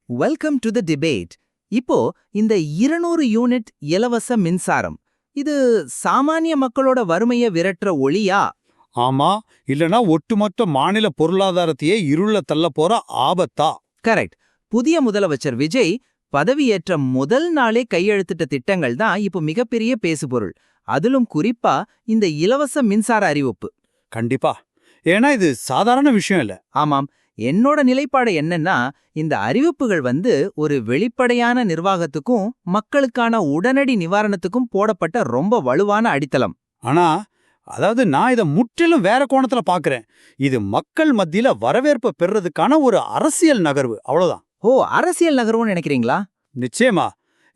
Welcome to the debate. இப்போ இந்த 200 unit இலவச மின்சாரம் இது சாமானிய மக்களோட வறுமையை விரட்டுற ஒளியா? ஆமா, இல்லனா ஒட்டுமொத்த மாநில பொருளாதாரத்தையே இருள தள்ள போற ஆபத்தா? கரெக்ட். புதிய முதலமைச்சர் விஜய் பதவியேற்ற முதல் நாளே கையெழுத்திட்ட திட்டங்கள் தான் இப்போ மிகப்பெரிய பேசுபொருள். அதிலும் குறிப்பா இந்த இலவச மின்சார அறிவிப்பு. கண்டிப்பா. ஏன்னா இது சாதாரண விஷயம் இல்ல. ஆமாம், என்னோட நிலைப்பாடு என்னன்னா, இந்த அறிவிப்புகள் ஒரு வெளிப்படையான நிர்வாகத்துக்கும் மக்களுக்கான உடனடி நிவாரணத்துக்கும் போடப்பட்ட ரொம்ப வலுவான அடித்தளம். ஆனா, நான் இத முற்றிலும் வேற கோணத்துல பாக்குறேன். இது மக்கள் மத்தியில வரவேற்பு பெறறதுக்கான ஒரு அரசியல் நகர்வு, அவ்வளவுதான். ஓ, அரசியல் நகர்வுன்னு நினைக்கிறீங்களா? நிச்சயமா.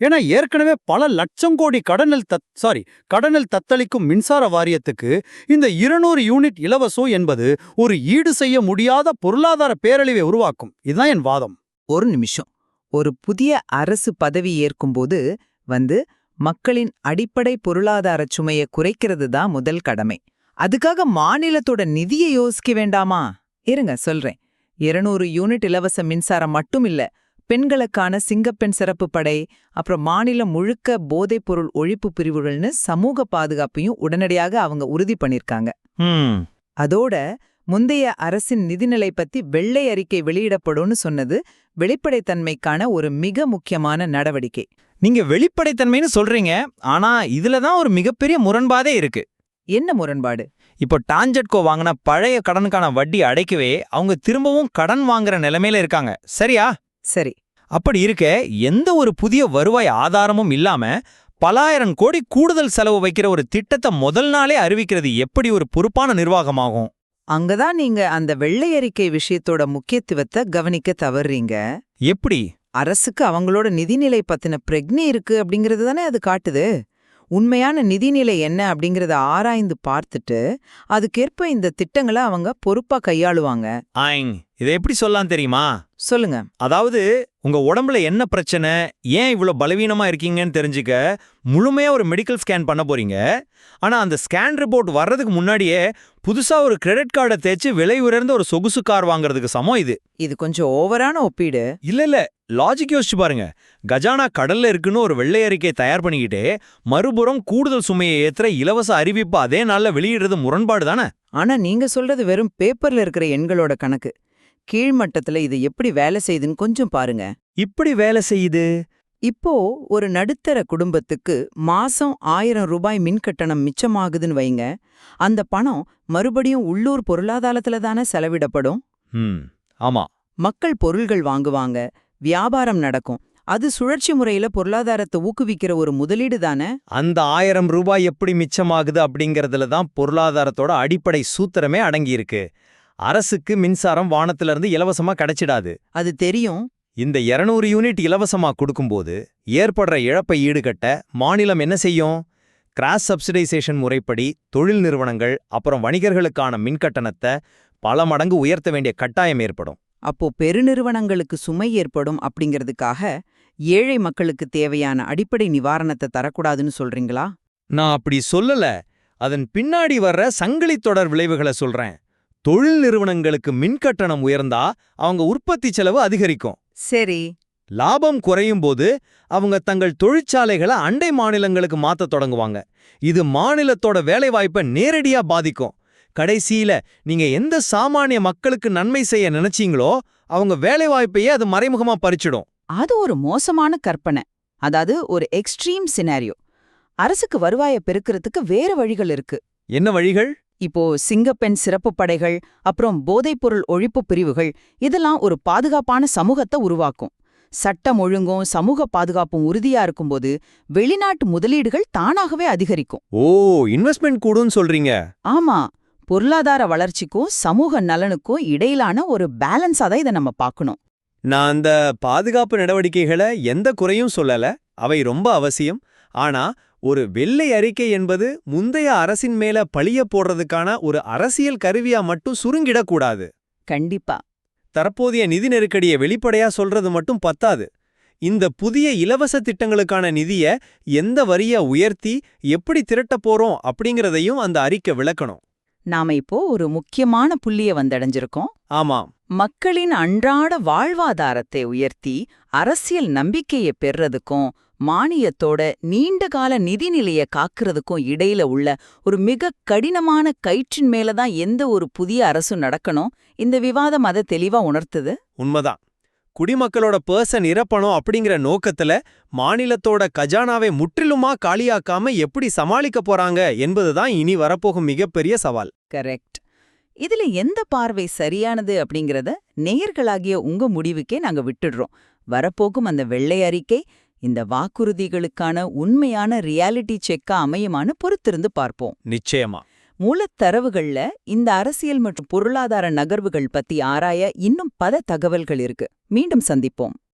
ஏன்னா ஏற்கனவே பல லட்சம் கோடி கடனில் தத்தளிக்கும் மின்சார வாரியத்துக்கு இந்த 200 யூனிட் இலவசம் என்பது ஒரு ஈடு செய்ய முடியாத பொருளாதார பேரழிவை உருவாக்கும். இதுதான் என் வாதம். ஒரு நிமிஷம். ஒரு புதிய அரசு பதவி ஏற்கும்போது மக்களின் அடிப்படை பொருளாதார சுமையை குறைக்கிறது தான் முதல் கடமை. அதுக்காக மாநிலத்தோட நிதியை யோசிக்க வேண்டாமா? இருங்க சொல்றேன். 200 யூனிட் இலவச மின்சாரம் மட்டும் இல்ல, பெண்களுக்கான சிங்கப்பெண் சிறப்பு படை, அப்புறம் மாநிலம் முழுக்க போதைப்பொருள் ஒழிப்பு பிரிவுகள்னு சமூக பாதுகாப்பையும் உடனடியாக அவங்க உறுதி பண்ணிருக்காங்க. அதோட முந்தைய அரசின் நிதிநிலை பத்தி வெள்ளை அறிக்கை வெளியிடப்படும்னு சொன்னது வெளிப்படைத்தன்மைக்கான ஒரு மிக முக்கியமான நடவடிக்கை. நீங்க வெளிப்படைத்தன்மைன்னு சொல்றீங்க, ஆனா இதுல தான் ஒரு மிகப்பெரிய முரண்பாடே இருக்கு. என்ன முரண்பாடு? இப்போ டான்ஜெட்கோ வாங்கின பழைய கடனுக்கான வட்டி அடைக்கவே அவங்க திரும்பவும் கடன் வாங்குற நிலைமையில இருக்காங்க, சரியா? சரி. அப்படி இருக்க எந்த ஒரு புதிய வருவாய் ஆதாரமும் இல்லாம பலாயிரம் கோடி கூடுதல் செலவு வைக்கிற ஒரு திட்டத்தை முதல் நாளே அறிவிக்கிறது எப்படி ஒரு பொறுப்பான நிர்வாகமாகும்? அங்கதான் நீங்க அந்த வெள்ளை அறிக்கை விஷயத்தோட முக்கியத்துவத்தை கவனிக்க தவறுறீங்க. எப்படி? அரசுக்கு அவங்களோட நிதிநிலை பத்தின பிரக்ஞை இருக்கு அப்படிங்கிறது தானே அது காட்டுது. உண்மையான நிதிநிலை என்ன அப்படிங்கறத ஆராய்ந்து பார்த்துட்டு அதுக்கேற்ப இந்த திட்டங்களை அவங்க பொறுப்பா கையாளுவாங்க. இதை எப்படி சொல்லலாம் தெரியுமா? சொல்லுங்க. அதாவது உங்க உடம்புல என்ன பிரச்சனை, ஏன் இவ்வளவு பலவீனமா இருக்கீங்கன்னு தெரிஞ்சுக்க முழுமையா ஒரு மெடிக்கல் ஸ்கேன் பண்ண போறீங்க. ஆனா அந்த ஸ்கேன் ரிப்போர்ட் வர்றதுக்கு முன்னாடியே புதுசா ஒரு கிரெடிட் கார்டை தேய்ச்சி விலை உயர்ந்த ஒரு சொகுசு கார் வாங்குறதுக்கு சமம் இது. இது கொஞ்சம் ஓவரான ஒப்பீடு. இல்ல, லாஜிக் யோசிச்சு பாருங்க. கஜானா கடல்ல இருக்குன்னு ஒரு வெள்ளை அறிக்கை தயார் பண்ணிக்கிட்டே மறுபுறம் கூடுதல் சுமையை ஏத்துற இலவச அறிவிப்பு அதே நாள்ல வெளியிடுறது முரண்பாடு தானே? ஆனா நீங்க சொல்றது வெறும் பேப்பர்ல இருக்கிற எண்களோட கணக்கு. கீழ்மட்டத்துல இது எப்படி வேலை செய்யுதுன்னு கொஞ்சம் பாருங்க. இப்படி வேலை செய்யுது. இப்போ ஒரு நடுத்தர குடும்பத்துக்கு மாசம் 1000 ரூபாய் மின்கட்டணம் மிச்சமாகுதுன்னு வைங்க. அந்த பணம் மறுபடியும் உள்ளூர் பொருளாதாரத்துல தானே செலவிடப்படும். ஆமா. மக்கள் பொருள்கள் வாங்குவாங்க, வியாபாரம் நடக்கும். அது சுழற்சி முறையில பொருளாதாரத்தை ஊக்குவிக்கிற ஒரு முதலீடு தானே. அந்த 1000 ரூபாய் எப்படி மிச்சமாகுது அப்படிங்கறதுல தான் பொருளாதாரத்தோட அடிப்படை சூத்திரமே அடங்கியிருக்கு. அரசுக்கு மின்சாரம் வானத்திலிருந்து இலவசமா கிடைச்சிடாது. அது தெரியும். இந்த 200 யூனிட் இலவசமா கொடுக்கும்போது ஏற்படுற இழப்பை ஈடுகட்ட மாநிலம் என்ன செய்யும்? கிராஸ் சப்சிடைசேஷன் முறைப்படி தொழில் நிறுவனங்கள் அப்புறம் வணிகர்களுக்கான மின்கட்டணத்தை பல மடங்கு உயர்த்த வேண்டிய கட்டாயம் ஏற்படும். அப்போ பெருநிறுவனங்களுக்கு சுமை ஏற்படும் அப்படிங்கிறதுக்காக ஏழை மக்களுக்கு தேவையான அடிப்படை நிவாரணத்தை தரக்கூடாதுன்னு சொல்றீங்களா? நான் அப்படி சொல்லல. அதன் பின்னாடி வர்ற சங்கிலி தொடர் விளைவுகளை சொல்றேன். தொழில் நிறுவனங்களுக்கு மின்கட்டணம் உயர்ந்தா அவங்க உற்பத்தி செலவு அதிகரிக்கும். சரி. லாபம் குறையும் போது அவங்க தங்கள் தொழிற்சாலைகளை அண்டை மாநிலங்களுக்கு மாத்த தொடங்குவாங்க. இது மாநிலத்தோட வேலைவாய்ப்பை நேரடியா பாதிக்கும். கடைசியில நீங்க எந்த சாமானிய மக்களுக்கு நன்மை செய்ய நினைச்சீங்களோ அவங்க வேலைவாய்ப்பையே அது மறைமுகமா பறிச்சிடும். அது ஒரு மோசமான கற்பனை. அதாவது ஒரு எக்ஸ்ட்ரீம் சினாரியோ. அரசுக்கு வருவாயை பெருக்கிறதுக்கு வேற வழிகள் இருக்கு. என்ன வழிகள்? இப்போ சிங்கப்பெண் சிறப்பு படைகள், அப்புறம் போதைப்பொருள் ஒழிப்பு பிரிவுகள், இதெல்லாம் ஒரு பாதுகாப்பான சமூகத்தை உருவாக்கும். சட்டம் ஒழுங்கும் சமூக பாதுகாப்பும் உறுதியா இருக்கும்போது வெளிநாட்டு முதலீடுகள் தானாகவே அதிகரிக்கும். ஓ, இன்வெஸ்ட்மெண்ட் கூடுன்னு சொல்றீங்க? ஆமா, பொருளாதார வளர்ச்சிக்கும் சமூக நலனுக்கும் இடையிலான ஒரு பேலன்ஸா தான் இதை நம்ம பார்க்கணும். நான் அந்த பாதுகாப்பு நடவடிக்கைகளை எந்த குறையும் சொல்லல, அவை ரொம்ப அவசியம். ஆனா ஒரு வெள்ளை அறிக்கை என்பது முந்தைய அரசின் மேல பழிய போடுறதுக்கான ஒரு அரசியல் கருவியா மட்டும் சுருங்கிடக்கூடாது. கண்டிப்பா. தற்போதைய நிதி நெருக்கடியை வெளிப்படையா சொல்றது மட்டும் பத்தாது. இந்த புதிய இலவச திட்டங்களுக்கான நிதிய எந்த வரியா உயர்த்தி எப்படி திரட்ட போறோம் அப்படிங்கறதையும் அந்த அறிக்கை விளக்கணும். நாம இப்போ ஒரு முக்கியமான புள்ளிய வந்தடைஞ்சிருக்கோம். ஆமாம். மக்களின் அன்றாட வாழ்வாதாரத்தை உயர்த்தி அரசியல் நம்பிக்கையை பெறதுக்கும் மானியத்தோட நீண்டகால நிதிநிலைய காக்கிறதுக்கும் இடையில உள்ள ஒரு மிக கடினமான கயிற்றின் மேலதான் எந்த ஒரு புதிய அரசும் நடக்கணும். இந்த விவாதம் அதை தெளிவா உணர்த்துது. உண்மைதான். குடிமக்களோட பர்சன் இறப்பணும் அப்படிங்கிற நோக்கத்துல மாநிலத்தோட கஜானாவை முற்றிலுமா காலியாக்காம எப்படி சமாளிக்க போறாங்க என்பதுதான் இனி வரப்போகும் மிகப்பெரிய சவால். கரெக்ட். இதுல எந்த பார்வை சரியானது அப்படிங்கறத நேயர்களாகிய உங்க முடிவுக்கே நாங்க விட்டுடுறோம். வரப்போகும் அந்த வெள்ளை அறிக்கை இந்த வாக்குறுதிகளுக்கான உண்மையான ரியாலிட்டி செக்கா அமையுமான்னு பொறுத்திருந்து பார்ப்போம். நிச்சயமா. மூலத்தரவுகள்ல இந்த அரசியல் மற்றும் பொருளாதார நகர்வுகள் பத்தி ஆராய இன்னும் பல தகவல்கள் இருக்கு. மீண்டும் சந்திப்போம்.